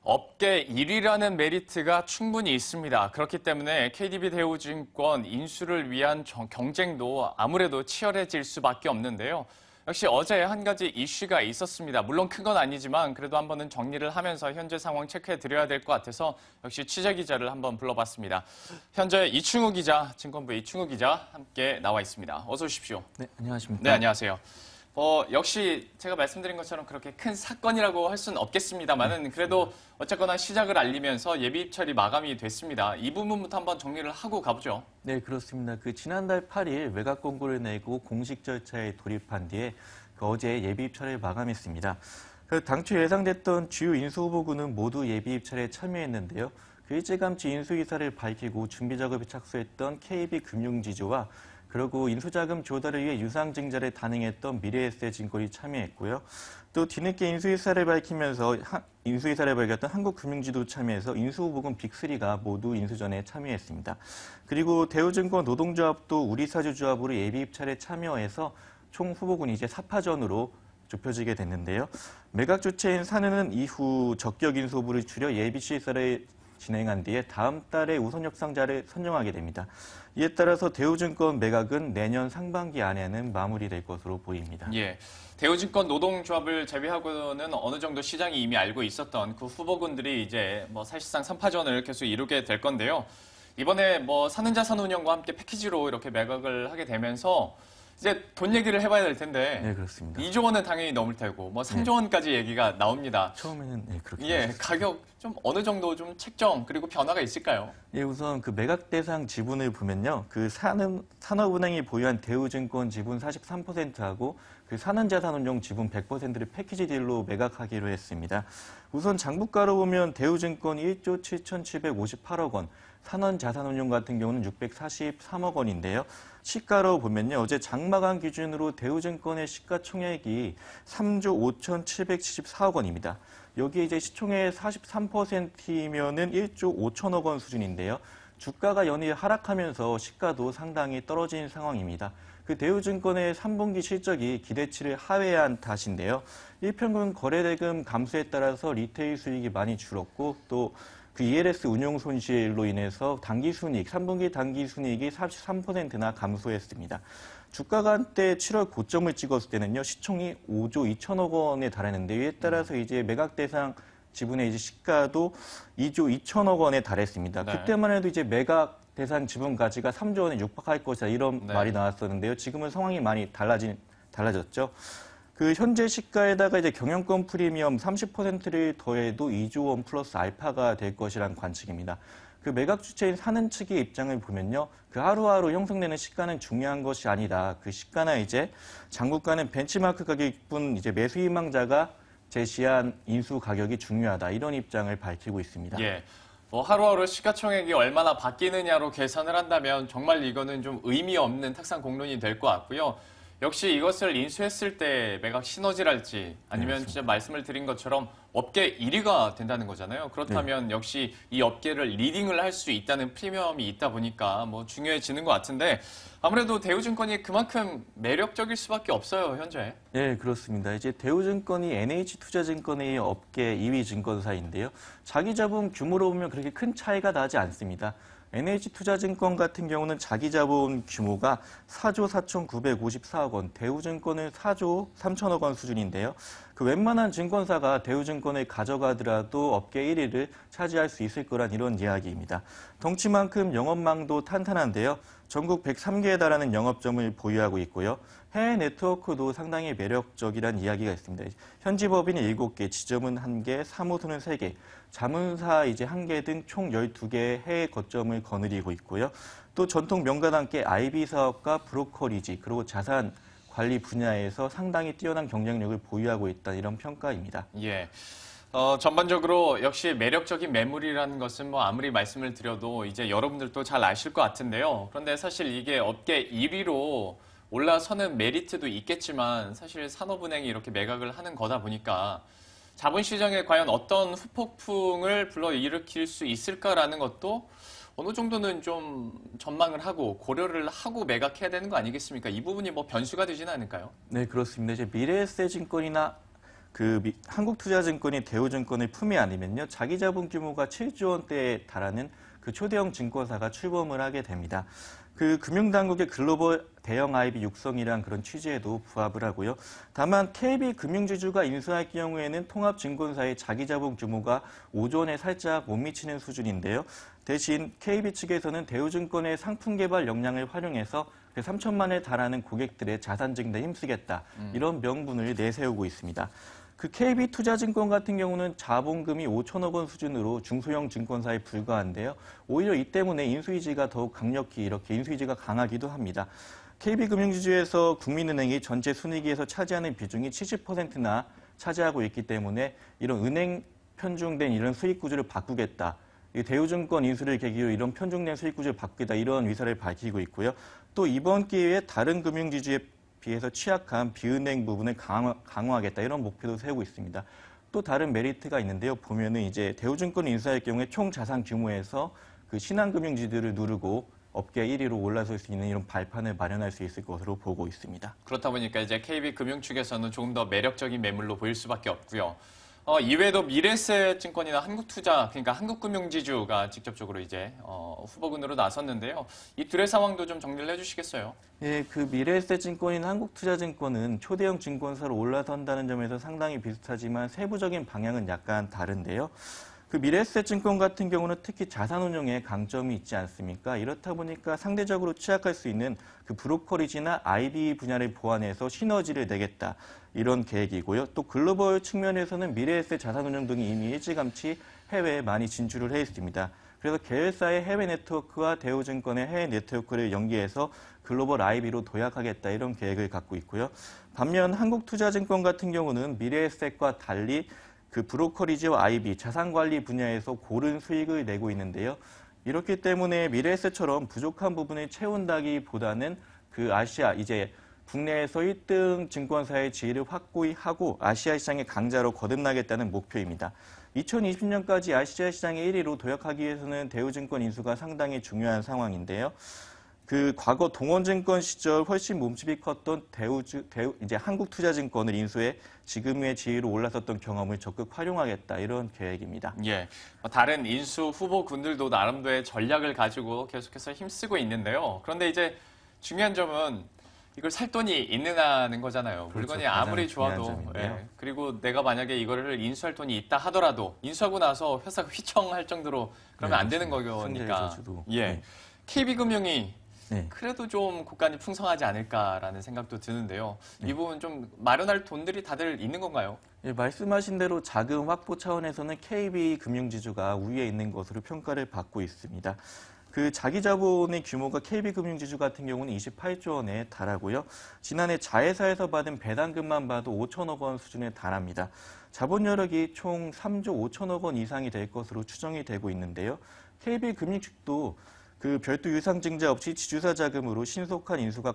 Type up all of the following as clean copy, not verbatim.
업계 1위라는 메리트가 충분히 있습니다. 그렇기 때문에 KDB 대우증권 인수를 위한 경쟁도 아무래도 치열해질 수밖에 없는데요. 역시 어제 한 가지 이슈가 있었습니다. 물론 큰 건 아니지만 그래도 한 번은 정리를 하면서 현재 상황 체크해 드려야 될 것 같아서 역시 취재 기자를 한번 불러봤습니다. 현재 이충우 기자, 증권부 이충우 기자 함께 나와 있습니다. 어서 오십시오. 네, 안녕하십니까. 네, 안녕하세요. 역시 제가 말씀드린 것처럼 그렇게 큰 사건이라고 할 수는 없겠습니다만은 그래도 어쨌거나 시작을 알리면서 예비 입찰이 마감이 됐습니다. 이 부분부터 한번 정리를 하고 가보죠. 네, 그렇습니다. 지난달 8일 매각 공고를 내고 공식 절차에 돌입한 뒤에 어제 예비 입찰을 마감했습니다. 당초 예상됐던 주요 인수 후보군은 모두 예비 입찰에 참여했는데요. 일찌감치 인수 의사를 밝히고 준비 작업에 착수했던 KB금융지주와 그리고 인수자금 조달을 위해 유상증자를 단행했던 미래에셋증권이 참여했고요. 또 뒤늦게 인수이사를 밝히면서 인수이사를 밝혔던 한국금융지도 참여해서 인수후보군 빅3가 모두 인수전에 참여했습니다. 그리고 대우증권 노동조합도 우리사주조합으로 예비입찰에 참여해서 총 후보군이 이제 4파전으로 좁혀지게 됐는데요. 매각 주체인 산은은 이후 적격 인수후보를 줄여 예비시사를 진행한 뒤에 다음 달에 우선 협상자를 선정하게 됩니다. 이에 따라서 대우증권 매각은 내년 상반기 안에는 마무리될 것으로 보입니다. 예, 대우증권 노동조합을 제외하고는 어느 정도 시장이 이미 알고 있었던 그 후보군들이 이제 사실상 3파전을 계속 이루게 될 건데요. 이번에 사는자산운용과 함께 패키지로 이렇게 매각을 하게 되면서 이제 돈 얘기를 해봐야 될 텐데. 네, 그렇습니다. 2조 원은 당연히 넘을 테고 3조 원까지 얘기가 나옵니다. 처음에는 그렇게. 예, 가격 좀 어느 정도 좀 책정 그리고 변화가 있을까요? 예, 우선 매각 대상 지분을 보면요. 산업은행이 보유한 대우증권 지분 43%하고 산은자산운용 지분 100%를 패키지 딜로 매각하기로 했습니다. 우선 장부가로 보면 대우증권이 1조 7,758억 원, 산원자산운용 같은 경우는 643억 원인데요. 시가로 보면요. 어제 장마감 기준으로 대우증권의 시가총액이 3조 5,774억 원입니다. 여기에 이제 시총의 43%이면은 1조 5천억 원 수준인데요. 주가가 연일 하락하면서 시가도 상당히 떨어진 상황입니다. 대우증권의 3분기 실적이 기대치를 하회한 탓인데요. 일평균 거래대금 감소에 따라서 리테일 수익이 많이 줄었고 또 ELS 운용 손실로 인해서 당기순이익, 3분기 당기순이익이 43%나 감소했습니다. 주가가 한때 7월 고점을 찍었을 때는요, 시총이 5조 2천억 원에 달했는데 이에 따라서 이제 매각 대상 지분의 이제 시가도 2조 2천억 원에 달했습니다. 네. 그때만 해도 이제 매각 대상 지분 가치가 3조 원에 육박할 것이다 이런 네. 말이 나왔었는데요. 지금은 상황이 많이 달라졌죠. 현재 시가에다가 이제 경영권 프리미엄 30%를 더해도 2조 원 플러스 알파가 될 것이란 관측입니다. 매각 주체인 사는 측의 입장을 보면요. 하루하루 형성되는 시가는 중요한 것이 아니다. 시가나 이제 장부가는 벤치마크 가격뿐 이제 매수 희망자가 제시한 인수 가격이 중요하다. 이런 입장을 밝히고 있습니다. 예. 하루하루 시가총액이 얼마나 바뀌느냐로 계산을 한다면 정말 이거는 좀 의미 없는 탁상 공론이 될 것 같고요. 역시 이것을 인수했을 때 매각 시너지랄지 아니면 네, 진짜 말씀을 드린 것처럼 업계 1위가 된다는 거잖아요. 그렇다면 네. 역시 이 업계를 리딩을 할 수 있다는 프리미엄이 있다 보니까 중요해지는 것 같은데 아무래도 대우증권이 그만큼 매력적일 수밖에 없어요, 현재. 네, 그렇습니다. 이제 대우증권이 NH투자증권의 업계 2위 증권사인데요. 자기 자본 규모로 보면 그렇게 큰 차이가 나지 않습니다. NH투자증권 같은 경우는 자기 자본 규모가 4조 4,954억 원, 대우증권은 4조 3천억 원 수준인데요. 웬만한 증권사가 대우증권을 가져가더라도 업계 1위를 차지할 수 있을 거란 이런 이야기입니다. 덩치만큼 영업망도 탄탄한데요. 전국 103개에 달하는 영업점을 보유하고 있고요. 해외 네트워크도 상당히 매력적이란 이야기가 있습니다. 현지 법인이 7개, 지점은 1개, 사무소는 3개, 자문사 이제 1개 등 총 12개의 해외 거점을 거느리고 있고요. 또 전통 명가와 함께 IB 사업과 브로커리지 그리고 자산 관리 분야에서 상당히 뛰어난 경쟁력을 보유하고 있다 이런 평가입니다. 예. 전반적으로 역시 매력적인 매물이라는 것은 아무리 말씀을 드려도 이제 여러분들도 잘 아실 것 같은데요. 그런데 사실 이게 업계 1위로 올라서는 메리트도 있겠지만 사실 산업은행이 이렇게 매각을 하는 거다 보니까 자본시장에 과연 어떤 후폭풍을 불러일으킬 수 있을까라는 것도 어느 정도는 좀 전망을 하고 고려를 하고 매각해야 되는 거 아니겠습니까? 이 부분이 변수가 되지는 않을까요? 네, 그렇습니다. 이제 미래에셋증권이나 한국투자증권이 대우증권을 품이 아니면요, 자기 자본 규모가 7조 원대에 달하는 그 초대형 증권사가 출범을 하게 됩니다. 그 금융당국의 글로벌 대형 IB 육성이란 그런 취지에도 부합을 하고요. 다만 KB금융지주가 인수할 경우에는 통합증권사의 자기자본 규모가 5조 원에 살짝 못 미치는 수준인데요. 대신 KB 측에서는 대우증권의 상품 개발 역량을 활용해서 3천만에 달하는 고객들의 자산 증대에 힘쓰겠다. 이런 명분을 내세우고 있습니다. 그 KB투자증권 같은 경우는 자본금이 5천억 원 수준으로 중소형 증권사에 불과한데요. 오히려 이 때문에 인수위지가 더욱 강력히 이렇게 인수위지가 강하기도 합니다. KB금융지주에서 국민은행이 전체 순이익에서 차지하는 비중이 70%나 차지하고 있기 때문에 이런 은행 편중된 이런 수익 구조를 바꾸겠다. 대우증권 인수를 계기로 이런 편중된 수익 구조를 바꾸겠다. 이런 의사를 밝히고 있고요. 또 이번 기회에 다른 금융지주에 비해서 취약한 비은행 부분을 강화하겠다 이런 목표도 세우고 있습니다. 또 다른 메리트가 있는데요. 보면은 이제 대우증권 인수할 경우에 총 자산 규모에서 그 신한금융지주를 누르고 업계 1위로 올라설 수 있는 이런 발판을 마련할 수 있을 것으로 보고 있습니다. 그렇다 보니까 이제 KB금융 측에서는 조금 더 매력적인 매물로 보일 수밖에 없고요. 이외에도 미래에셋증권이나 한국투자, 그러니까 한국금융지주가 직접적으로 이제 후보군으로 나섰는데요. 이 둘의 상황도 좀 정리를 해주시겠어요? 예, 그 미래에셋증권인 한국투자증권은 초대형 증권사로 올라선다는 점에서 상당히 비슷하지만 세부적인 방향은 약간 다른데요. 그 미래에셋증권 같은 경우는 특히 자산운용에 강점이 있지 않습니까? 이렇다 보니까 상대적으로 취약할 수 있는 그 브로커리지나 IB 분야를 보완해서 시너지를 내겠다. 이런 계획이고요. 또 글로벌 측면에서는 미래에셋 자산운용 등이 이미 일찌감치 해외에 많이 진출을 해 있습니다. 그래서 계열사의 해외 네트워크와 대우증권의 해외 네트워크를 연계해서 글로벌 IB로 도약하겠다 이런 계획을 갖고 있고요. 반면 한국투자증권 같은 경우는 미래에셋과 달리 그 브로커리지와 IB, 자산관리 분야에서 고른 수익을 내고 있는데요. 이렇기 때문에 미래에셋처럼 부족한 부분을 채운다기보다는 그 아시아, 이제 국내에서 1등 증권사의 지위를 확고히 하고 아시아 시장의 강자로 거듭나겠다는 목표입니다. 2020년까지 아시아 시장의 1위로 도약하기 위해서는 대우증권 인수가 상당히 중요한 상황인데요. 그 과거 동원증권 시절 훨씬 몸집이 컸던 이제 한국투자증권을 인수해 지금의 지위로 올라섰던 경험을 적극 활용하겠다 이런 계획입니다. 예, 다른 인수 후보군들도 나름대로의 전략을 가지고 계속해서 힘쓰고 있는데요. 그런데 이제 중요한 점은 이걸 살 돈이 있느냐는 거잖아요. 그렇죠. 물건이 아무리 좋아도, 예, 그리고 내가 만약에 이거를 인수할 돈이 있다 하더라도 인수하고 나서 회사가 휘청할 정도로 그러면 안 되는 거니까. 예, 네. KB금융이 네. 그래도 좀 국간이 풍성하지 않을까라는 생각도 드는데요. 이 부분 좀 마련할 돈들이 다들 있는 건가요? 예, 말씀하신 대로 자금 확보 차원에서는 KB금융지주가 우위에 있는 것으로 평가를 받고 있습니다. 그 자기 자본의 규모가 KB금융지주 같은 경우는 28조 원에 달하고요. 지난해 자회사에서 받은 배당금만 봐도 5천억 원 수준에 달합니다. 자본 여력이 총 3조 5천억 원 이상이 될 것으로 추정이 되고 있는데요. KB금융 측도 그 별도 유상증자 없이 지주사 자금으로 신속한 인수가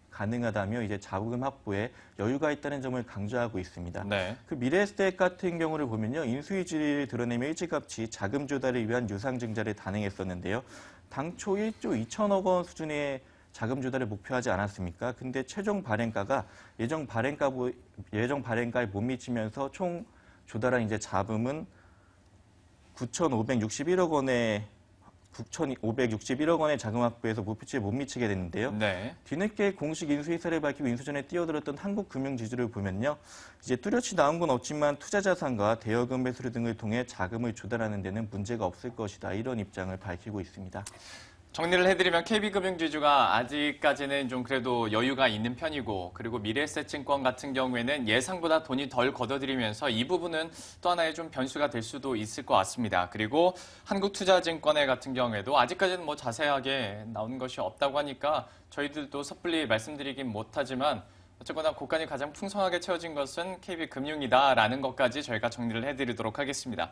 가능하다며 이제 자금 확보에 여유가 있다는 점을 강조하고 있습니다. 네. 그 미래에셋 같은 경우를 보면요, 인수위지를 드러내며 일찌감치 자금 조달을 위한 유상증자를 단행했었는데요. 당초 1조 2천억 원 수준의 자금 조달을 목표하지 않았습니까? 근데 최종 발행가가 예정 발행가에 못 미치면서 총 조달한 이제 자금은 9,561억 원의 자금 확보에서 목표치에 못 미치게 됐는데요. 네. 뒤늦게 공식 인수 의사를 밝히고 인수전에 뛰어들었던 한국금융지주를 보면요. 이제 뚜렷이 나온 건 없지만 투자 자산과 대여금 매수를 등을 통해 자금을 조달하는 데는 문제가 없을 것이다. 이런 입장을 밝히고 있습니다. 정리를 해드리면 KB금융지주가 아직까지는 좀 그래도 여유가 있는 편이고, 그리고 미래에셋증권 같은 경우에는 예상보다 돈이 덜 걷어들이면서 이 부분은 또 하나의 좀 변수가 될 수도 있을 것 같습니다. 그리고 한국투자증권회 같은 경우에도 아직까지는 뭐 자세하게 나온 것이 없다고 하니까 저희들도 섣불리 말씀드리긴 못하지만 어쨌거나 국간이 가장 풍성하게 채워진 것은 KB금융이다라는 것까지 저희가 정리를 해드리도록 하겠습니다.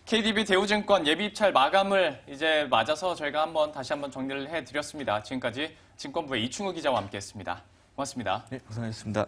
KDB 대우증권 예비 입찰 마감을 이제 맞아서 저희가 다시 한번 정리를 해드렸습니다. 지금까지 증권부의 이충우 기자와 함께했습니다. 고맙습니다. 네, 고생하셨습니다.